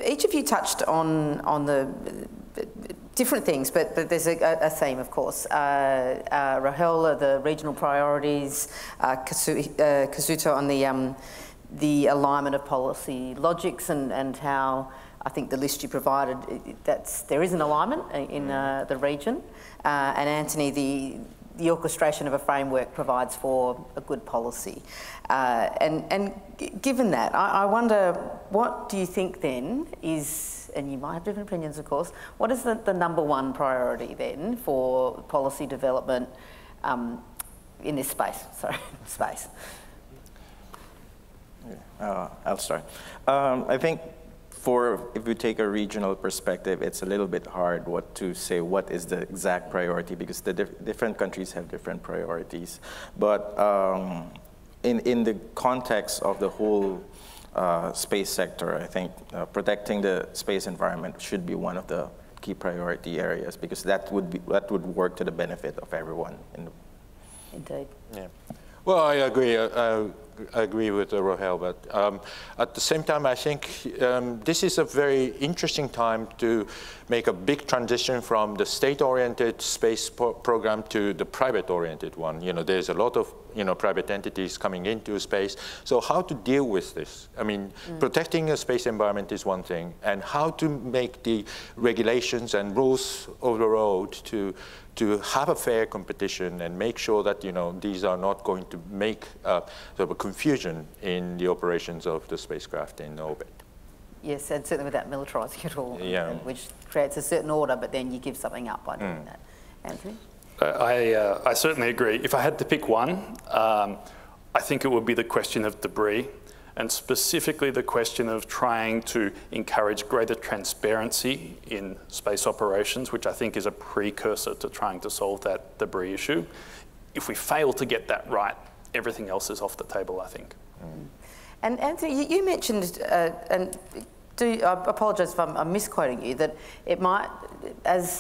Each of you touched on the different things, but there's a theme, of course. Rogel, the regional priorities, Kazuto on the alignment of policy logics and how I think the list you provided, there is an alignment in the region. And Anthony, the orchestration of a framework provides for a good policy. And given that, I wonder, what do you think then is, and you might have different opinions of course, what is the #1 priority then for policy development in this space? I'll start. I think if we take a regional perspective, it's a little bit hard to say what is the exact priority, because the different countries have different priorities. But in the context of the whole space sector, I think protecting the space environment should be one of the key priority areas, because that would work to the benefit of everyone. Indeed. Yeah. Well, I agree. I agree with Rogel, but at the same time, I think this is a very interesting time to make a big transition from the state-oriented space program to the private-oriented one. You know, there's a lot of private entities coming into space. So how to deal with this? I mean, protecting a space environment is one thing, and how to make the regulations and rules of the road to have a fair competition and make sure that these are not going to make sort of a confusion in the operations of the spacecraft in orbit. Yes, and certainly without militarising it all, yeah. Which creates a certain order, but then you give something up by doing that. Anthony? I certainly agree. If I had to pick one, I think it would be the question of debris, and specifically the question of trying to encourage greater transparency in space operations, which I think is a precursor to trying to solve that debris issue. If we fail to get that right, everything else is off the table, I think. And Anthony, you mentioned, and I apologise if I'm misquoting you, that it might, as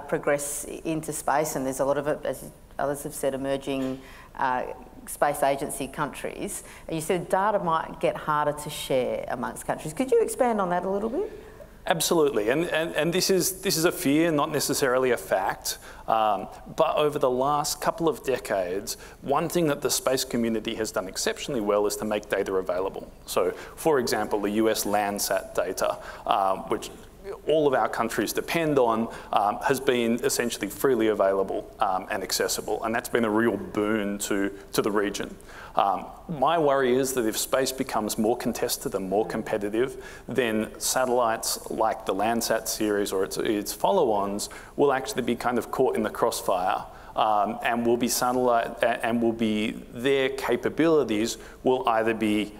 progress into space, and there's a lot of it, as others have said, emerging space agency countries, and you said data might get harder to share amongst countries. Could you expand on that a little bit? Absolutely, and this is a fear, not necessarily a fact, but over the last couple of decades, one thing that the space community has done exceptionally well is to make data available. So, for example, the US Landsat data, which all of our countries depend on, has been essentially freely available and accessible, and that's been a real boon to the region. My worry is that if space becomes more contested and more competitive, then satellites like the Landsat series or its follow-ons will actually be kind of caught in the crossfire, and will be their capabilities will either be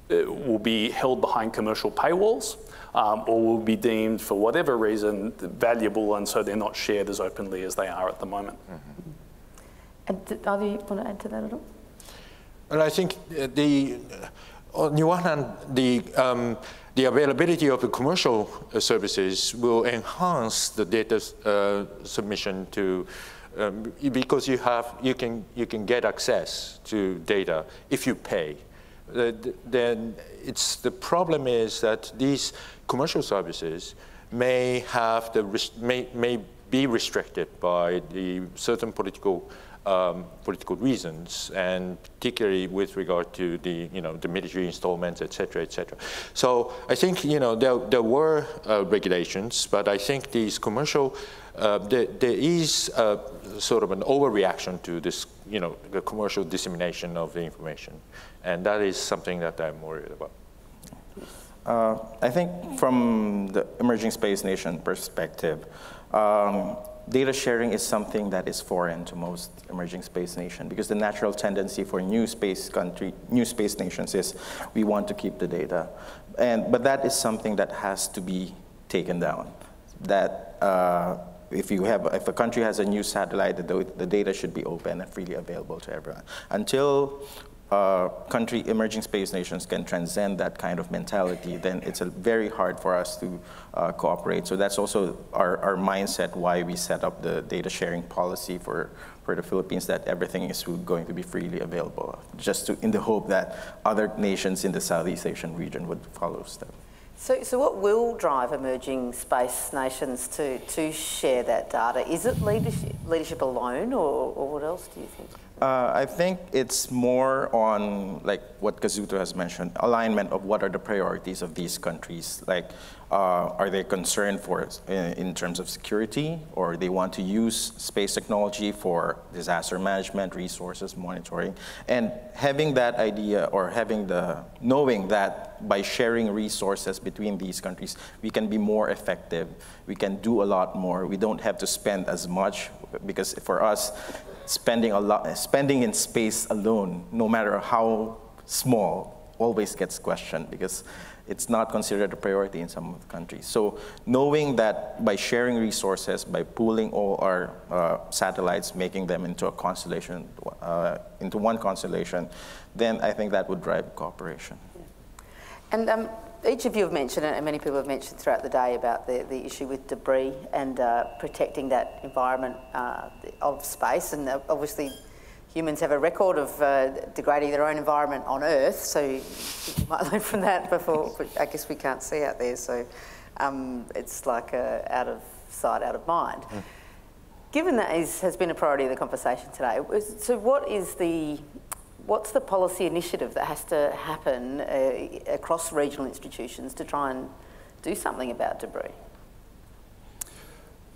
held behind commercial paywalls, or will be deemed, for whatever reason, valuable, and so they're not shared as openly as they are at the moment. And either you want to add to that at all? Well, I think on the one hand, the availability of the commercial services will enhance the data submission to, because you can get access to data if you pay. Then the problem is that these commercial services may be restricted by the certain political reasons, and particularly with regard to the military installments, etc., etc. So I think there were regulations, but I think these commercial there is sort of an overreaction to this the commercial dissemination of the information, and that is something that I'm worried about. I think from the emerging space nation perspective, data sharing is something that is foreign to most emerging space nations, because the natural tendency for new space nations is we want to keep the data, but that is something that has to be taken down. That if a country has a new satellite, the data should be open and freely available to everyone. Until emerging space nations can transcend that kind of mentality, then it's very hard for us to cooperate. So that's also our mindset, why we set up the data sharing policy for the Philippines, that everything is going to be freely available, just in the hope that other nations in the Southeast Asian region would follow step. So what will drive emerging space nations to share that data? Is it leadership alone, or what else do you think? I think it's more on, like what Kazuto has mentioned, alignment of what are the priorities of these countries. Like, are they concerned in terms of security, or they want to use space technology for disaster management, resources monitoring, and having that idea, or knowing that by sharing resources between these countries, we can be more effective. We can do a lot more. We don't have to spend as much, because for us, spending in space alone, no matter how small, always gets questioned, because it's not considered a priority in some of the countries. So knowing that by sharing resources, by pooling all our satellites, making them into a constellation, into one constellation, then I think that would drive cooperation. And each of you have mentioned, and many people have mentioned throughout the day, about the issue with debris and protecting that environment of space. And obviously, humans have a record of degrading their own environment on Earth, so you might learn from that before, but I guess we can't see out there, so it's like out of sight, out of mind. Mm. Given that has been a priority of the conversation today, so what's the policy initiative that has to happen across regional institutions to try and do something about debris?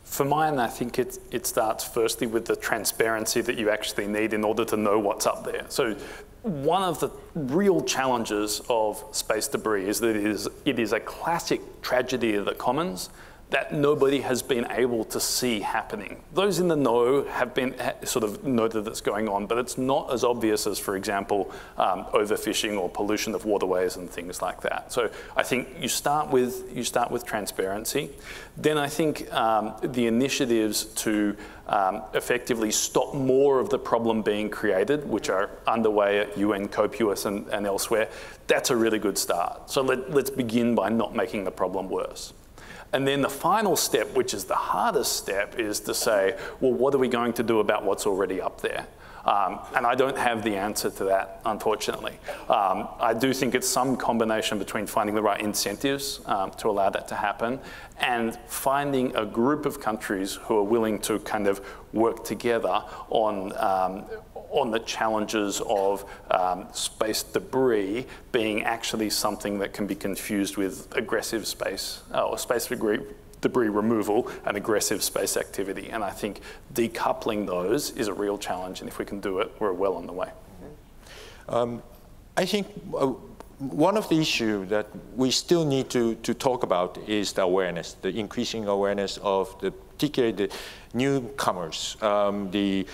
For mine, I think it starts firstly with the transparency that you actually need in order to know what's up there. So one of the real challenges of space debris is that it is a classic tragedy of the commons that nobody has been able to see happening. Those in the know have been sort of know that it's going on, but it's not as obvious as, for example, overfishing or pollution of waterways and things like that. So I think you start with transparency. Then I think the initiatives to effectively stop more of the problem being created, which are underway at UN COPUOS and elsewhere, that's a really good start. So let's begin by not making the problem worse. And then the final step, which is the hardest step, is to say, well, what are we going to do about what's already up there? And I don't have the answer to that, unfortunately. I do think it's some combination between finding the right incentives to allow that to happen and finding a group of countries who are willing to kind of work together on the challenges of space debris being actually something that can be confused with aggressive space debris removal and aggressive space activity. And I think decoupling those is a real challenge, and if we can do it, we're well on the way. I think one of the issues that we still need to talk about is the awareness, the increasing awareness of particularly the newcomers, the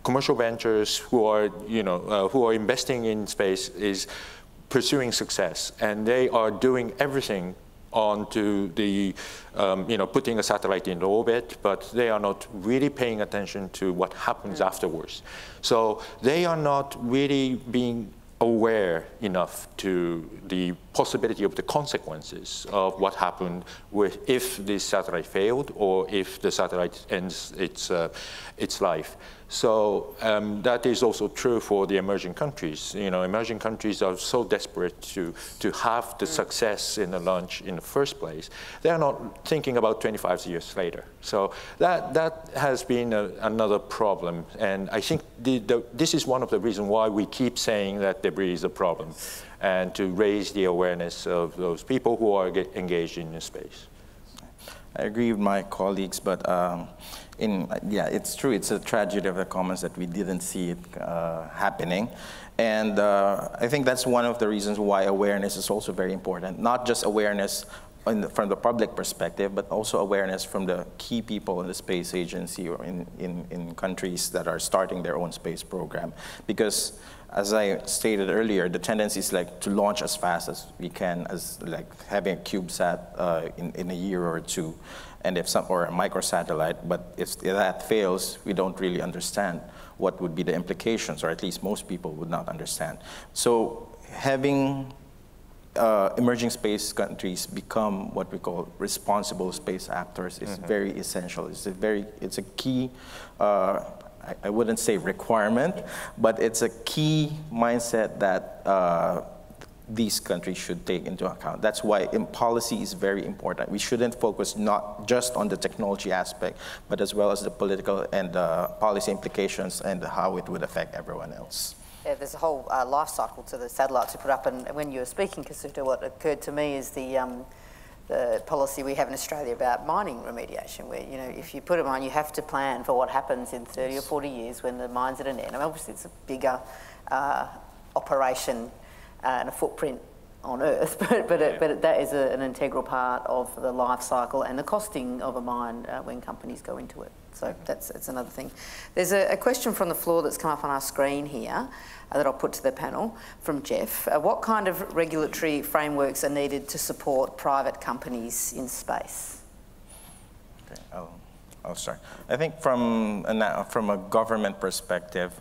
commercial ventures who are investing in space is pursuing success, and they are doing everything onto the putting a satellite in orbit, but they are not really paying attention to what happens afterwards. So they are not really being aware enough to the possibility of the consequences of what happened if this satellite failed or if the satellite ends its life. So that is also true for the emerging countries. Emerging countries are so desperate to have the success in the launch in the first place. They are not thinking about 25 years later. So that has been another problem. And I think this is one of the reasons why we keep saying that debris is a problem, and to raise the awareness of those people who are engaged in space. I agree with my colleagues, but it's true. It's a tragedy of the commons that we didn't see it happening. And I think that's one of the reasons why awareness is also very important. Not just awareness from the public perspective, but also awareness from the key people in the space agency or in countries that are starting their own space program. Because as I stated earlier, the tendency is to launch as fast as we can, as having a CubeSat in a year or two, and or a microsatellite. But if that fails, we don't really understand what would be the implications, or at least most people would not understand. So having emerging space countries become what we call responsible space actors is very essential. It's a key, I wouldn't say requirement, but it's a key mindset that these countries should take into account. That's why policy is very important. We shouldn't focus not just on the technology aspect, but as well as the political and policy implications and how it would affect everyone else. Yeah, there's a whole life cycle to the satellites we put up, and when you were speaking, Kazuto, what occurred to me is the policy we have in Australia about mining remediation, where, you know, if you put a mine, you have to plan for what happens in 30 or 40 years when the mine's at an end. I mean, obviously it's a bigger operation and a footprint on Earth, but that is an integral part of the life cycle and the costing of a mine when companies go into it. So that's another thing. There's a question from the floor that's come up on our screen here that I'll put to the panel from Jeff. What kind of regulatory frameworks are needed to support private companies in space? Okay, I'll start. I think from a government perspective,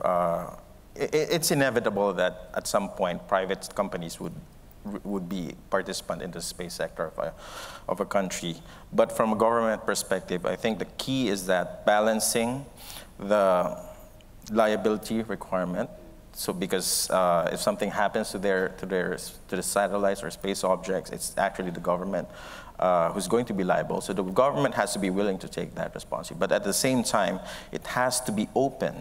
it's inevitable that at some point private companies would be participant in the space sector of a country. But from a government perspective, I think the key is that balancing the liability requirement. So because if something happens to the satellites or space objects, it's actually the government who's going to be liable. So the government has to be willing to take that responsibility. But at the same time, it has to be open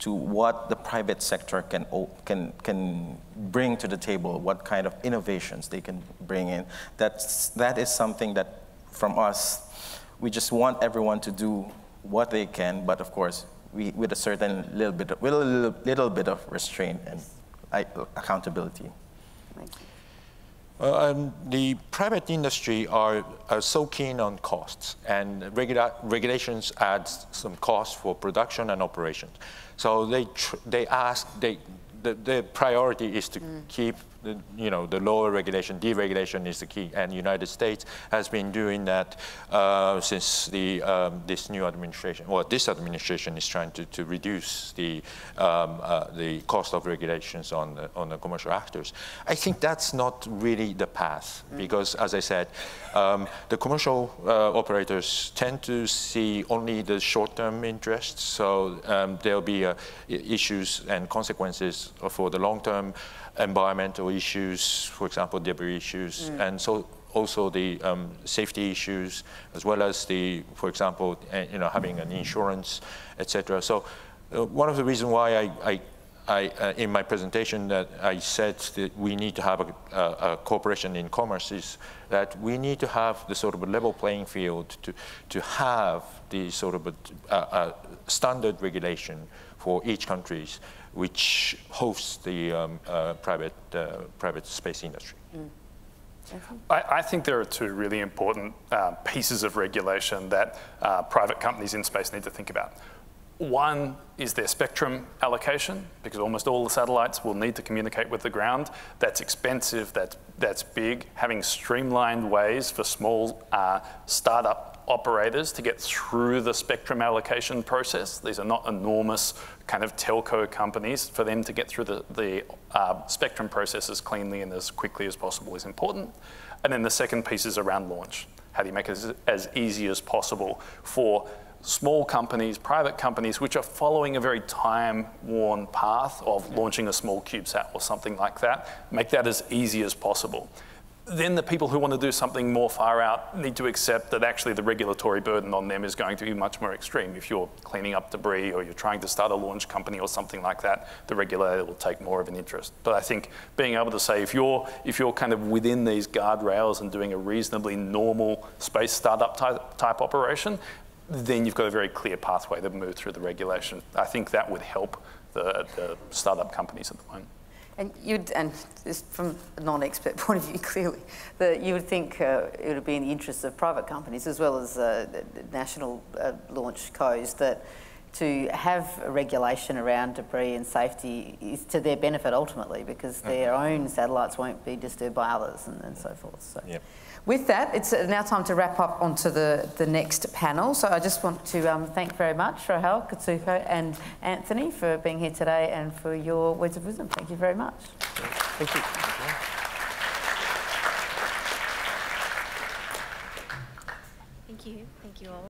to what the private sector can bring to the table, what kind of innovations they can bring in. That is something that, from us, we just want everyone to do what they can, but of course, with a certain little bit of restraint and accountability. Thank you. The private industry are so keen on costs, and regulations add some costs for production and operations. So the priority is to keep the lower regulation. Deregulation is the key, and the United States has been doing that since this new administration. Well, this administration is trying to reduce the cost of regulations on the commercial actors. I think that's not really the path, because, as I said, the commercial operators tend to see only the short-term interests. So there'll be issues and consequences for the long-term environmental issues, for example, debris issues, and so also the safety issues, as well as for example, having an insurance, etc. So one of the reasons why I in my presentation that I said that we need to have a cooperation in commerce is that we need to have the sort of a level playing field to have the sort of a standard regulation for each country which hosts the private space industry. I think there are two really important pieces of regulation that private companies in space need to think about. One is their spectrum allocation, because almost all the satellites will need to communicate with the ground. That's expensive, that's big. Having streamlined ways for small startup operators to get through the spectrum allocation process. These are not enormous kind of telco companies. For them to get through the spectrum process as cleanly and as quickly as possible is important. And then the second piece is around launch. How do you make it as easy as possible for small companies, private companies, which are following a very time-worn path of launching a small CubeSat or something like that, make that as easy as possible. Then the people who want to do something more far out need to accept that actually the regulatory burden on them is going to be much more extreme. If you're cleaning up debris or you're trying to start a launch company or something like that, the regulator will take more of an interest. But I think being able to say, if you're kind of within these guardrails and doing a reasonably normal space startup type operation, then you've got a very clear pathway to move through the regulation. I think that would help the startup companies at the moment. And this from a non-expert point of view, clearly, that you would think it would be in the interests of private companies as well as national launch codes that to have a regulation around debris and safety is to their benefit ultimately, because their own satellites won't be disturbed by others and so forth. So. Yep. With that, it's now time to wrap up onto the next panel. So I just want to thank very much Rogel, Kazuto and Anthony for being here today and for your words of wisdom. Thank you very much. Thank you.